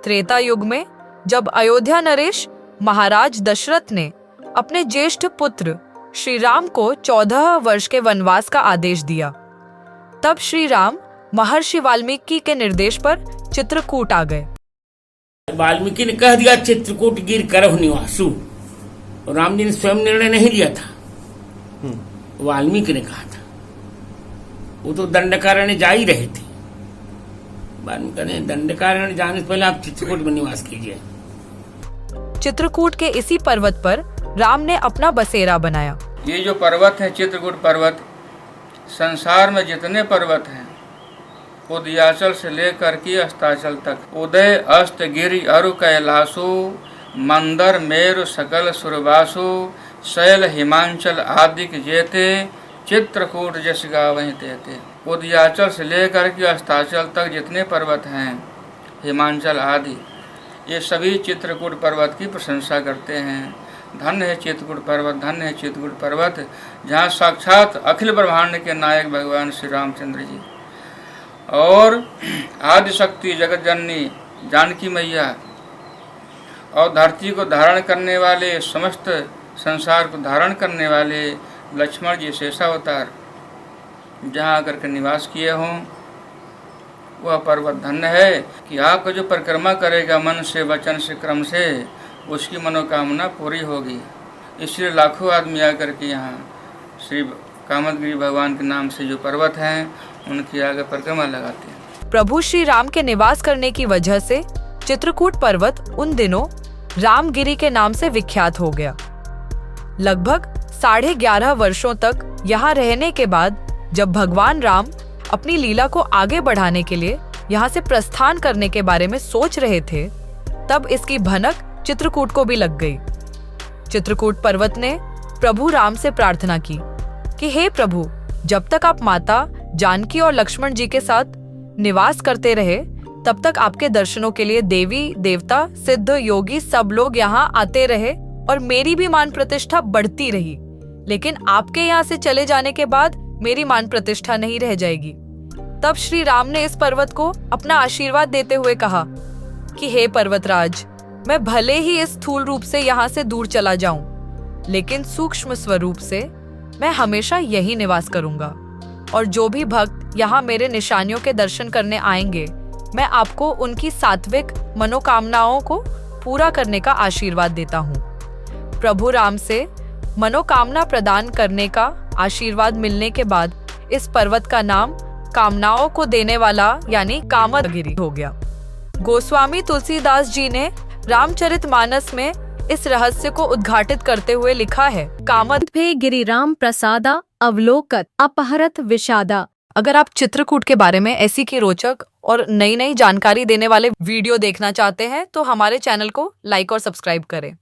त्रेता युग में जब अयोध्या नरेश महाराज दशरथ ने अपने ज्येष्ठ पुत्र श्री राम को 14 वर्ष के वनवास का आदेश दिया, तब श्री राम महर्षि वाल्मीकि के निर्देश पर चित्रकूट आ गए। वाल्मीकि ने कह दिया चित्रकूट गिर करहु निवासु, राम जी ने स्वयं निर्णय नहीं लिया था, वाल्मीकि ने कहा था। वो तो दंडकारण्य जा ही रहे थे, वाल्मीकि ने दंडकारण्य जाने से पहले आप चित्रकूट में निवास कीजिए। चित्रकूट के इसी पर्वत पर राम ने अपना बसेरा बनाया। ये जो पर्वत है चित्रकूट पर्वत, संसार में जितने पर्वत हैं उदयाचल से लेकर के अस्ताचल तक, उदय अस्त गिरि अरु कैलासो मंदर मेरु सकल सुरवासो शैल हिमांचल आदि जेते चित्रकूट जस गावहीं तेते। उदयाचल से लेकर के अस्ताचल तक जितने पर्वत हैं, हिमांचल आदि, ये सभी चित्रकूट पर्वत की प्रशंसा करते हैं। धन्य है चित्रकूट पर्वत, धन्य है चित्रकूट पर्वत, जहाँ साक्षात अखिल ब्रह्मांड के नायक भगवान श्री रामचंद्र जी और आदि शक्ति जगत जननी जानकी मैया और धरती को धारण करने वाले, समस्त संसार को धारण करने वाले लक्ष्मण जी शेषावतार जहाँ आकर के निवास किए हों, वह पर्वत धन्य है कि आपका जो परिक्रमा करेगा मन से वचन से क्रम से, उसकी मनोकामना पूरी होगी। इसलिए लाखों आदमी आकर के यहाँ श्री कामदगिरि भगवान के नाम से जो पर्वत हैं उनकी आगे परिक्रमा लगाते हैं। प्रभु श्री राम के निवास करने की वजह से चित्रकूट पर्वत उन दिनों रामगिरी के नाम से विख्यात हो गया। लगभग 11.5 वर्षों तक यहाँ रहने के बाद जब भगवान राम अपनी लीला को आगे बढ़ाने के लिए यहाँ से प्रस्थान करने के बारे में सोच रहे थे, तब इसकी भनक चित्रकूट को भी लग गई। चित्रकूट पर्वत ने प्रभु राम से प्रार्थना की कि हे प्रभु, जब तक आप माता जानकी और लक्ष्मण जी के साथ निवास करते रहे, तब तक आपके दर्शनों के लिए देवी देवता सिद्ध योगी सब लोग यहाँ आते रहे और मेरी भी मान प्रतिष्ठा बढ़ती रही। लेकिन आपके यहाँ से चले जाने के बाद मेरी मान प्रतिष्ठा नहीं रह जाएगी। तब श्री राम ने इस पर्वत को अपना आशीर्वाद देते हुए कहा कि हे पर्वतराज, मैं भले ही इस स्थूल रूप से यहाँ से दूर चला जाऊं, लेकिन सूक्ष्म स्वरूप से मैं हमेशा यही निवास करूंगा, और जो भी भक्त यहाँ मेरे निशानियों के दर्शन करने आएंगे, मैं आपको उनकी सात्विक मनोकामनाओं को पूरा करने का आशीर्वाद देता हूँ। प्रभु राम से मनोकामना प्रदान करने का आशीर्वाद मिलने के बाद इस पर्वत का नाम कामनाओं को देने वाला यानी कामदगिरि हो गया। गोस्वामी तुलसीदास जी ने रामचरितमानस में इस रहस्य को उद्घाटित करते हुए लिखा है, कामद भे गिरिराम प्रसादा अवलोकत अपहरत विषादा। अगर आप चित्रकूट के बारे में ऐसी की रोचक और नई नई जानकारी देने वाले वीडियो देखना चाहते हैं तो हमारे चैनल को लाइक और सब्सक्राइब करें।